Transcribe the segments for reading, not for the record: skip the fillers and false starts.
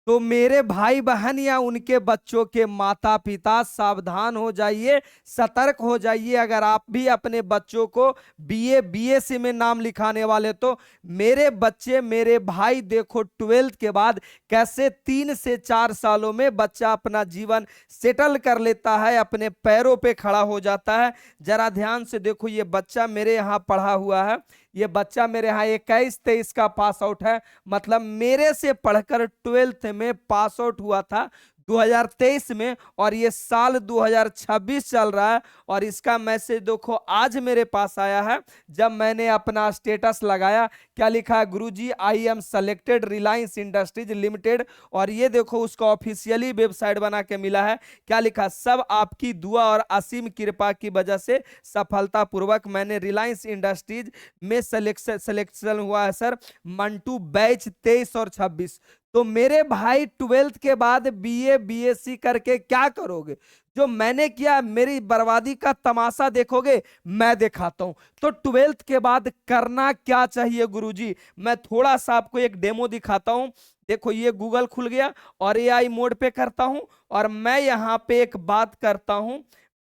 तो मेरे भाई बहन या उनके बच्चों के माता पिता सावधान हो जाइए, सतर्क हो जाइए। अगर आप भी अपने बच्चों को बीए बीएससी में नाम लिखाने वाले, तो मेरे बच्चे मेरे भाई देखो 12th के बाद कैसे 3 से 4 सालों में बच्चा अपना जीवन सेटल कर लेता है, अपने पैरों पे खड़ा हो जाता है। जरा ध्यान से देखो, ये बच्चा मेरे यहाँ पढ़ा हुआ है, ये बच्चा मेरे यहाँ 21-23 का पास आउट है, मतलब मेरे से पढ़कर 12th में पास आउट हुआ था 2023 में, और ये साल 2026 चल रहा है। और इसका मैसेज देखो आज मेरे पास आया है, जब मैंने अपना स्टेटस लगाया। क्या लिखा है? Guruji I am selected Reliance Industries Limited. और ये देखो उसका ऑफिशियली वेबसाइट बना के मिला है। क्या लिखा? सब आपकी दुआ और असीम कृपा की वजह से सफलतापूर्वक मैंने रिलायंस इंडस्ट्रीज में सिलेक्शन हुआ है सर, मंटू बैच 23 और 26। तो मेरे भाई 12th के बाद बीए बीएससी करके क्या करोगे? जो मैंने किया, मेरी बर्बादी का तमाशा देखोगे? मैं दिखाता हूं। तो 12th के बाद करना क्या चाहिए गुरुजी? मैं थोड़ा सा आपको एक डेमो दिखाता हूं। देखो ये गूगल खुल गया और एआई मोड पे करता हूं, और मैं यहां पे एक बात करता हूं,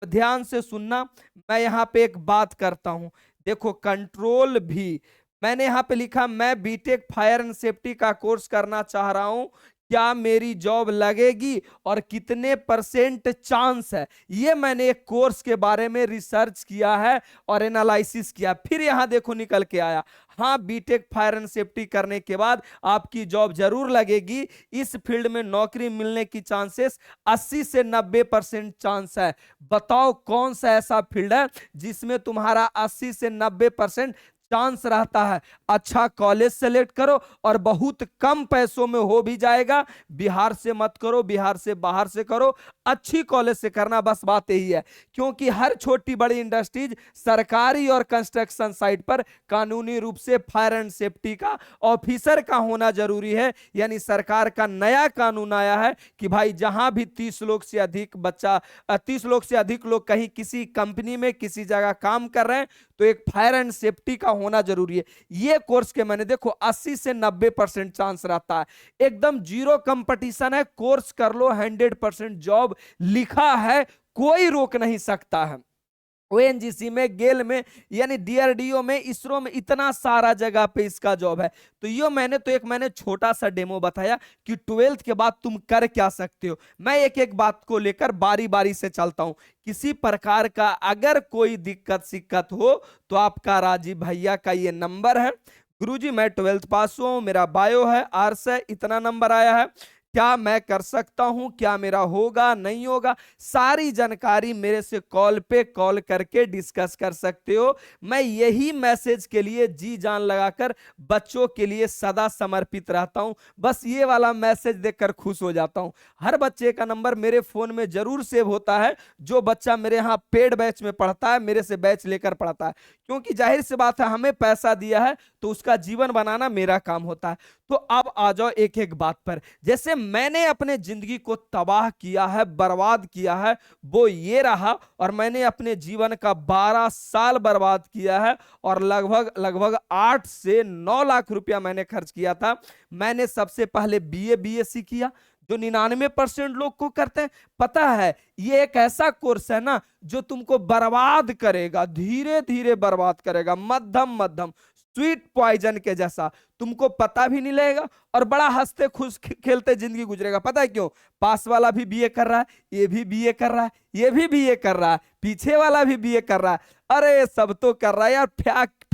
ध्यान से सुनना। मैं यहां पे एक बात करता हूं, देखो कंट्रोल भी, मैंने यहां पे लिखा मैं बीटेक फायर एंड सेफ्टी का कोर्स करना चाह रहा हूं, क्या मेरी जॉब लगेगी और कितने परसेंट चांस है? ये मैंने एक कोर्स के बारे में रिसर्च किया है और एनालिसिस किया। फिर यहां देखो निकल के आया, हाँ बीटेक फायर एंड सेफ्टी करने के बाद आपकी जॉब जरूर लगेगी, इस फील्ड में नौकरी मिलने की चांसेस 80 से 90% चांस है। बताओ कौन सा ऐसा फील्ड है जिसमें तुम्हारा 80 से 90% चांस रहता है? अच्छा कॉलेज सेलेक्ट करो और बहुत कम पैसों में हो भी जाएगा। बिहार से मत करो, बिहार से बाहर से करो, अच्छी कॉलेज से करना, बस बात यही है। क्योंकि हर छोटी बड़ी इंडस्ट्रीज, सरकारी और कंस्ट्रक्शन साइट पर कानूनी रूप से फायर एंड सेफ्टी का ऑफिसर का होना जरूरी है। यानी सरकार का नया कानून आया है कि भाई जहां भी 30 लोग से अधिक बच्चा 30 लोग से अधिक लोग कहीं किसी कंपनी में किसी जगह काम कर रहे हैं, तो एक फायर एंड सेफ्टी का होना जरूरी है। ये कोर्स के मैंने देखो 80 से 90% चांस रहता है, एकदम जीरो कंपटीशन है। कोर्स कर लो, 100% जॉब लिखा है, कोई रोक नहीं सकता है। ओएनजीसी में, गेल में, यानी डीआरडीओ में, इसरो में, इतना सारा जगह पे इसका जॉब है। तो ये मैंने छोटा सा डेमो बताया कि 12th के बाद तुम कर क्या सकते हो। मैं एक एक बात को लेकर बारी बारी से चलता हूं। किसी प्रकार का अगर कोई दिक्कत सिक्कत हो तो आपका राजीव भैया का ये नंबर है। गुरुजी मैं 12th पास हुआ हूं, मेरा बायो है, आर्ट्स है, इतना नंबर आया है, क्या मैं कर सकता हूं, क्या मेरा होगा नहीं होगा, सारी जानकारी मेरे से कॉल पे कॉल करके डिस्कस कर सकते हो। मैं यही मैसेज के लिए जी जान लगाकर बच्चों के लिए सदा समर्पित रहता हूं। बस ये वाला मैसेज देखकर खुश हो जाता हूं। हर बच्चे का नंबर मेरे फोन में जरूर सेव होता है। जो बच्चा मेरे यहाँ पेड बैच में पढ़ता है, मेरे से बैच लेकर पढ़ता है, क्योंकि जाहिर सी बात है हमें पैसा दिया है तो उसका जीवन बनाना मेरा काम होता है। तो अब आ जाओ एक एक बात पर। जैसे मैंने अपने जिंदगी को तबाह किया है, बर्बाद किया है, वो ये रहा, और मैंने अपने जीवन का 12 साल बर्बाद किया है, और लगभग लगभग 8 से 9 लाख रुपया मैंने खर्च किया था। मैंने सबसे पहले बीए बीएससी किया, जो 99% लोग को करते हैं। पता है ये एक ऐसा कोर्स है ना जो तुमको बर्बाद करेगा, धीरे धीरे बर्बाद करेगा, मध्यम मध्यम, स्वीट पॉइजन के जैसा। तुमको पता भी नहीं लगेगा और बड़ा हंसते खुश खेलते जिंदगी गुजरेगा। पता है क्यों? पास वाला भी बीए कर रहा है, ये भी बीए कर रहा है, ये भी बीए कर रहा है, पीछे वाला भी बीए कर रहा है, अरे सब तो कर रहा है यार,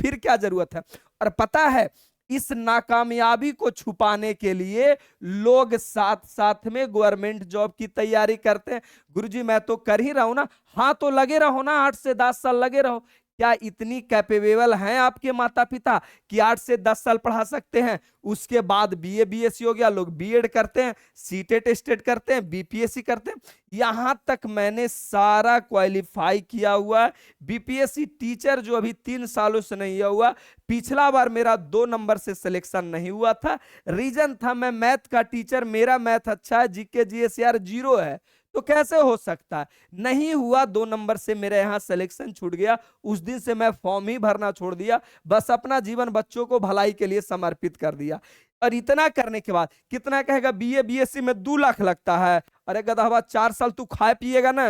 फिर क्या जरूरत है? और पता है इस नाकामयाबी को छुपाने के लिए लोग साथ साथ में गवर्नमेंट जॉब की तैयारी करते हैं। गुरुजी मैं तो कर ही रहा हूं ना। हाँ तो लगे रहो ना, 8 से 10 साल लगे रहो। क्या इतनी कैपेबल हैं आपके माता पिता कि 8 से 10 साल पढ़ा सकते हैं? उसके बाद बीए बीएससी हो गया, लोग बीएड करते हैं, सीटेट स्टेट करते हैं, बीपीएससी करते हैं। यहां तक मैंने सारा क्वालिफाई किया हुआ है। बीपीएससी टीचर जो अभी 3 सालों से नहीं हुआ, पिछला बार मेरा 2 नंबर से सिलेक्शन नहीं हुआ था। रीजन था मैं मैथ का टीचर, मेरा मैथ अच्छा है, जीके जीएस यार 0 है, तो कैसे हो सकता है? नहीं हुआ, 2 नंबर से मेरे यहां सिलेक्शन छूट गया, उस दिन से मैं फॉर्म ही भरना छोड़ दिया, बस अपना जीवन बच्चों को भलाई के लिए समर्पित कर दिया। और इतना करने के बाद कितना कहेगा बीए बीएससी में 2 लाख लगता है? अरे गधा, 4 साल तू खाए पिएगा ना,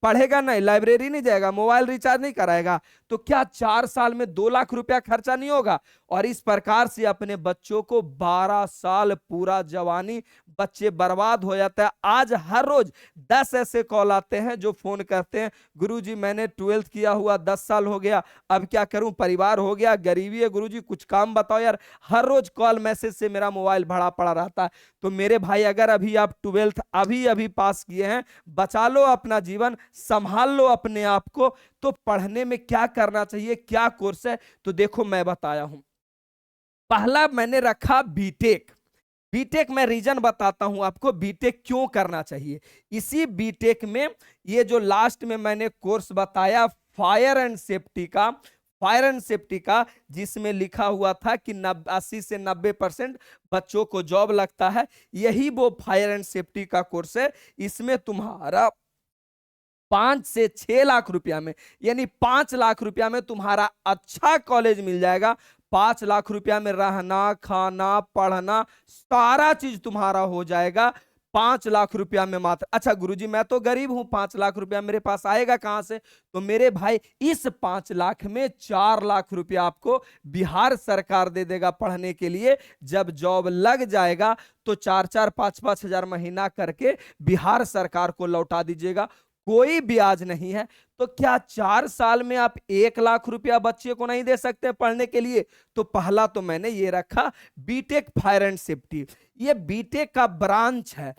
पढ़ेगा नहीं, लाइब्रेरी नहीं जाएगा, मोबाइल रिचार्ज नहीं कराएगा, तो क्या 4 साल में 2 लाख रुपया खर्चा नहीं होगा? और इस प्रकार से अपने बच्चों को 12 साल पूरा जवानी बच्चे बर्बाद हो जाता है। आज हर रोज 10 ऐसे कॉल आते हैं जो फोन करते हैं, गुरुजी मैंने 12th किया हुआ 10 साल हो गया, अब क्या करूं, परिवार हो गया, गरीबी है गुरुजी, कुछ काम बताओ यार। हर रोज कॉल मैसेज से मेरा मोबाइल भरा पड़ा रहता है। तो मेरे भाई, अगर अभी आप 12th अभी अभी पास किए हैं, बचा लो अपना जीवन, संभाल लो अपने आप को। तो पढ़ने में क्या करना चाहिए, क्या कोर्स है, तो देखो मैं बताया हूं। पहला मैंने रखा बीटेक। बीटेक मैं रीजन बताता हूं आपको, बीटेक क्यों करना चाहिए। इसी बीटेक में ये जो लास्ट में मैंने कोर्स बताया फायर एंड सेफ्टी का, फायर एंड सेफ्टी का, जिसमें लिखा हुआ था कि 80 से 90% बच्चों को जॉब लगता है, यही वो फायर एंड सेफ्टी का कोर्स है। इसमें तुम्हारा 5 से 6 लाख रुपया में, यानी 5 लाख रुपया में तुम्हारा अच्छा कॉलेज मिल जाएगा। 5 लाख रुपया में रहना, खाना, पढ़ना, सारा चीज तुम्हारा हो जाएगा 5 लाख रुपया में मात्र। अच्छा गुरुजी मैं तो गरीब हूं, 5 लाख रुपया मेरे पास आएगा कहां से? तो मेरे भाई, इस 5 लाख में 4 लाख रुपया आपको बिहार सरकार दे देगा पढ़ने के लिए। जब जॉब लग जाएगा तो 4-4, 5-5 हजार महीना करके बिहार सरकार को लौटा दीजिएगा, कोई ब्याज नहीं है। तो क्या 4 साल में आप 1 लाख रुपया बच्चे को नहीं दे सकते पढ़ने के लिए? तो पहला तो मैंने ये रखा बीटेक फायर एंड सेफ्टी। ये बीटेक का ब्रांच है,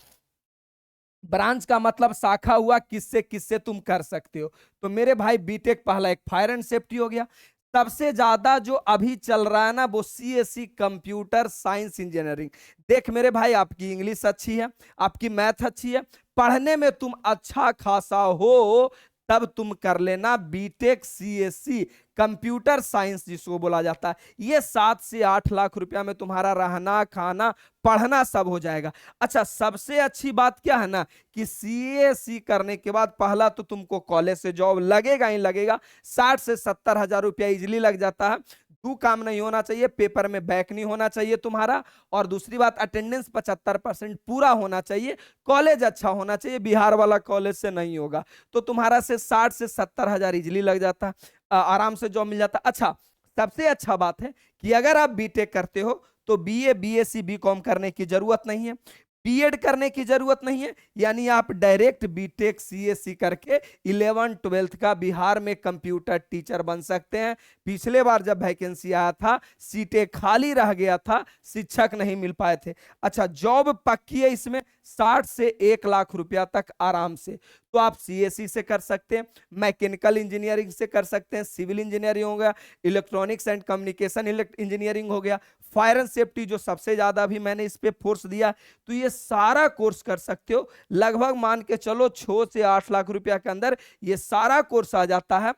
ब्रांच का मतलब शाखा हुआ, किससे किससे तुम कर सकते हो। तो मेरे भाई बीटेक पहला एक फायर एंड सेफ्टी हो गया। सबसे ज्यादा जो अभी चल रहा है ना, वो सीएससी कंप्यूटर साइंस इंजीनियरिंग। देख मेरे भाई, आपकी इंग्लिश अच्छी है, आपकी मैथ अच्छी है, पढ़ने में तुम अच्छा खासा हो, तब तुम कर लेना बीटेक सीएससी कंप्यूटर साइंस जिसको बोला जाता है। ये 7 से 8 लाख रुपया में तुम्हारा रहना, खाना, पढ़ना सब हो जाएगा। अच्छा सबसे अच्छी बात क्या है ना, कि सीएससी करने के बाद पहला तो तुमको कॉलेज से जॉब लगेगा ही लगेगा, 60 से 70 हजार रुपया इजिली लग जाता है। दो काम नहीं होना चाहिए, पेपर में बैक नहीं होना चाहिए तुम्हारा, और दूसरी बात अटेंडेंस 75% पूरा होना चाहिए, कॉलेज अच्छा होना चाहिए, बिहार वाला कॉलेज से नहीं होगा। तो तुम्हारा से 60 से 70 हजार इजिली लग जाता है, आराम से जॉब मिल जाता। अच्छा सबसे अच्छा बात है कि अगर आप बीटेक करते हो तो बीए बीएससी बीकॉम करने की जरूरत नहीं है, बीएड करने की जरूरत नहीं है, यानी आप डायरेक्ट बीटेक सीएससी करके 11th-12th का बिहार में कंप्यूटर टीचर बन सकते हैं। पिछले बार जब वैकेंसी आया था, सीटें खाली रह गया था, शिक्षक नहीं मिल पाए थे। अच्छा जॉब पक्की है इसमें, 60 से 1 लाख रुपया तक आराम से। तो आप सीएससी से कर सकते हैं, मैकेनिकल इंजीनियरिंग से कर सकते हैं, सिविल इंजीनियरिंग हो गया, इलेक्ट्रॉनिक्स एंड कम्युनिकेशन इंजीनियरिंग हो गया, फायर एंड सेफ्टी जो सबसे ज्यादा भी मैंने इस पे फोर्स दिया, तो ये सारा कोर्स कर सकते हो। लगभग मान के चलो 6 से 8 लाख रुपया के अंदर ये सारा कोर्स आ जाता है,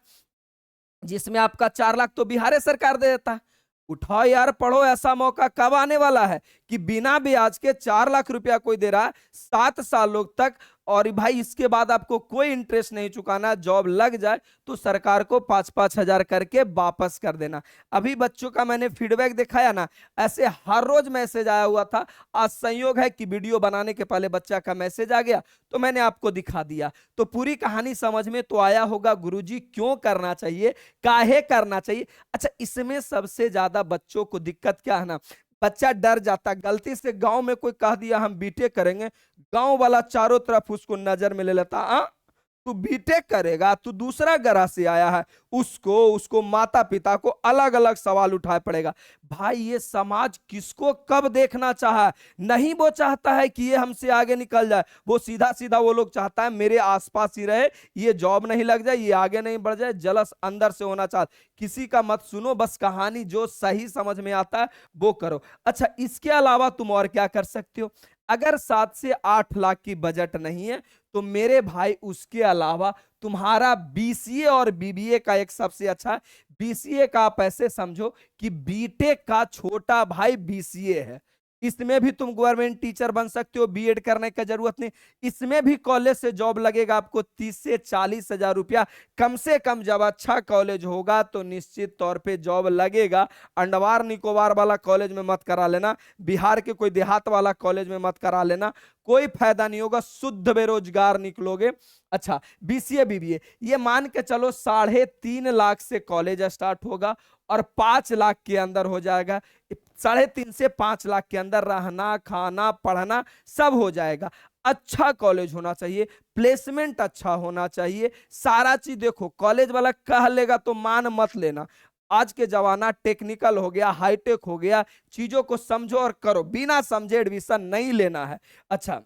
जिसमें आपका 4 लाख तो बिहार सरकार दे देता है। उठाओ यार पढ़ो, ऐसा मौका कब आने वाला है कि बिना ब्याज के 4 लाख रुपया कोई दे रहा है 7 सालों तक, और भाई इसके बाद आपको कोई इंटरेस्ट नहीं चुकाना, जॉब लग जाए तो सरकार को 5-5 हजार करके वापस कर देना। अभी बच्चों का मैंने फीडबैक दिखाया ना, ऐसे हर रोज मैसेज आया हुआ था। आज संयोग है कि वीडियो बनाने के पहले बच्चा का मैसेज आ गया तो मैंने आपको दिखा दिया। तो पूरी कहानी समझ में तो आया होगा गुरुजी क्यों करना चाहिए, काहे करना चाहिए। अच्छा इसमें सबसे ज्यादा बच्चों को दिक्कत क्या है ना, बच्चा डर जाता, गलती से गांव में कोई कह दिया हम बीटेक करेंगे, गांव वाला चारों तरफ उसको नजर में ले लेता, तू बीटेक करेगा, तू दूसरा ग्रह से आया है, उसको माता पिता को अलग अलग सवाल उठाए पड़ेगा। भाई ये समाज किसको कब देखना चाहा, नहीं वो चाहता है कि ये हमसे आगे निकल जाए, वो सीधा सीधा वो लोग चाहता है मेरे आसपास ही रहे, ये जॉब नहीं लग जाए, ये आगे नहीं बढ़ जाए, जलस अंदर से होना चाहता। किसी का मत सुनो, बस कहानी जो सही समझ में आता है वो करो। अच्छा इसके अलावा तुम और क्या कर सकते हो, अगर 7 से 8 लाख की बजट नहीं है तो मेरे भाई उसके अलावा तुम्हारा बीसीए और बीबीए का एक सबसे अच्छा, बीसीए का आप ऐसे समझो कि बीटेक का छोटा भाई बीसीए है। इसमें भी तुम गवर्नमेंट टीचर बन सकते हो, बीएड करने का जरूरत नहीं। इसमें भी कॉलेज से जॉब लगेगा आपको 30 से 40 हजार रुपया कम से कम। जब अच्छा कॉलेज होगा तो निश्चित तौर पे जॉब लगेगा। अंडमान निकोबार वाला कॉलेज में मत करा लेना, बिहार के कोई देहात वाला कॉलेज में मत करा लेना, कोई फायदा नहीं होगा, शुद्ध बेरोजगार निकलोगे। अच्छा, बीसीए बीबीए ये मान के चलो 3.5 लाख से कॉलेज स्टार्ट होगा और 5 लाख के अंदर हो जाएगा। 3.5 से 5 लाख के अंदर रहना खाना पढ़ना सब हो जाएगा। अच्छा कॉलेज होना चाहिए, प्लेसमेंट अच्छा होना चाहिए, सारा चीज देखो। कॉलेज वाला कह लेगा तो मान मत लेना। आज के जमाना टेक्निकल हो गया, हाईटेक हो गया, चीजों को समझो और करो, बिना समझे एडमिशन नहीं लेना है। अच्छा,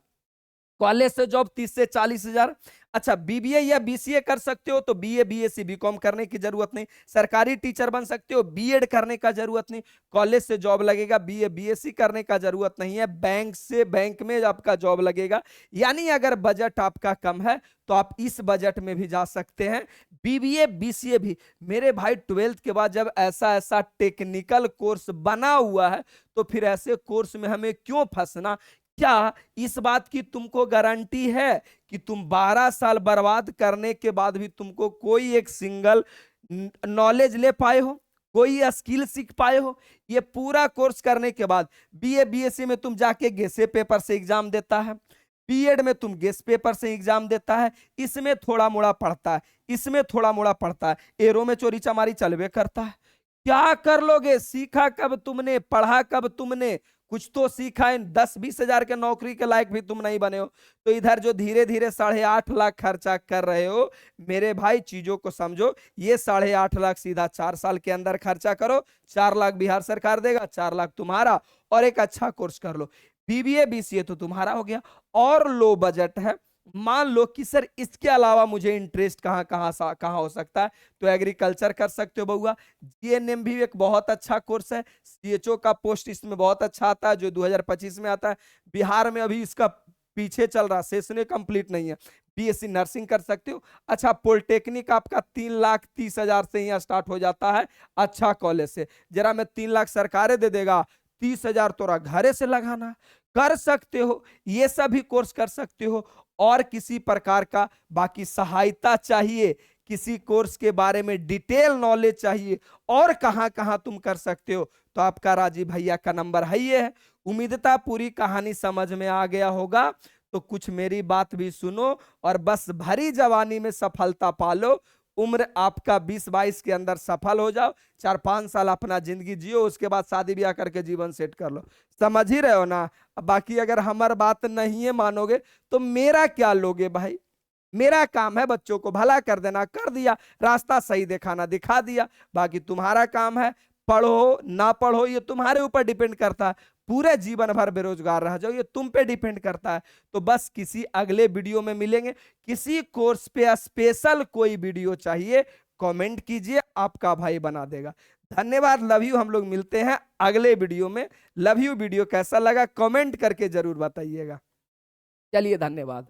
कॉलेज से जॉब 30 से 40 हजार। अच्छा, बीबीए या बीसीए कर सकते हो तो बीए बीएससी बीकॉम करने की जरूरत नहीं। सरकारी टीचर बन सकते हो, बीएड करने का जरूरत नहीं। कॉलेज से जॉब लगेगा, बीए बीएससी करने का जरूरत नहीं है। बैंक से बैंक में आपका जॉब लगेगा। यानी अगर बजट आपका कम है तो आप इस बजट में भी जा सकते हैं। बीबीए बीसीए भी मेरे भाई 12th के बाद जब ऐसा ऐसा टेक्निकल कोर्स बना हुआ है तो फिर ऐसे कोर्स में हमें क्यों फंसना। क्या इस बात की तुमको गारंटी है कि तुम 12 साल बर्बाद करने के बाद भी तुमको कोई एक सिंगल नॉलेज ले पाए हो, कोई स्किल सीख पाए हो? ये पूरा कोर्स करने के बाद बीए बीएससी में तुम जाके गेसे पेपर से एग्जाम देता है, बीएड में तुम गेस पेपर से एग्जाम देता है, इसमें थोड़ा मोड़ा पढ़ता है, इसमें थोड़ा मोड़ा पढ़ता है, एरो में चोरी चमारी चलवे करता है। क्या कर लोगे? सीखा कब तुमने, पढ़ा कब तुमने? कुछ तो सीखा है। 10-20 हजार के नौकरी के लायक भी तुम नहीं बने हो। तो इधर जो धीरे धीरे 8.5 लाख खर्चा कर रहे हो, मेरे भाई चीजों को समझो। ये 8.5 लाख सीधा 4 साल के अंदर खर्चा करो, 4 लाख बिहार सरकार देगा, 4 लाख तुम्हारा, और एक अच्छा कोर्स कर लो। बीबीए बीसीए तो तुम्हारा हो गया। और लो बजट है, मान लो कि सर इसके अलावा मुझे इंटरेस्ट कहाँ हो सकता है, तो एग्रीकल्चर कर सकते हो बउआ। जीएनएम भी एक बहुत अच्छा कोर्स है, सीएचओ का पोस्ट इसमें बहुत अच्छा आता है जो 2025 में आता है। बिहार में अभी इसका पीछे चल रहा, सेशन कंप्लीट नहीं है। बीएससी नर्सिंग कर सकते हो। अच्छा, पॉलिटेक्निक आपका 3,30,000 से ही स्टार्ट हो जाता है अच्छा कॉलेज से। जरा मैं 3 लाख सरकारें दे देगा, 30,000 तोरा घरे से लगाना। कर सकते हो, ये सभी कोर्स कर सकते हो। और किसी प्रकार का बाकी सहायता चाहिए, किसी कोर्स के बारे में डिटेल नॉलेज चाहिए और कहां कहां तुम कर सकते हो, तो आपका राजीव भैया का नंबर है ये है। उम्मीदता पूरी कहानी समझ में आ गया होगा। तो कुछ मेरी बात भी सुनो और बस भरी जवानी में सफलता पालो। उम्र आपका 20-22 के अंदर सफल हो जाओ, 4-5 साल अपना जिंदगी जियो, उसके बाद शादी ब्याह करके जीवन सेट कर लो। समझ ही रहे हो ना? बाकी अगर हमारी बात नहीं है मानोगे तो मेरा क्या लोगे भाई? मेरा काम है बच्चों को भला कर देना, कर दिया, रास्ता सही दिखाना, दिखा दिया। बाकी तुम्हारा काम है, पढ़ो ना पढ़ो ये तुम्हारे ऊपर डिपेंड करता है। पूरे जीवन भर बेरोजगार रह जाओ ये तुम पे डिपेंड करता है। तो बस किसी अगले वीडियो में मिलेंगे। किसी कोर्स पे स्पेशल कोई वीडियो चाहिए कमेंट कीजिए, आपका भाई बना देगा। धन्यवाद, लव यू। हम लोग मिलते हैं अगले वीडियो में। लव यू वीडियो कैसा लगा कमेंट करके जरूर बताइएगा। चलिए, धन्यवाद।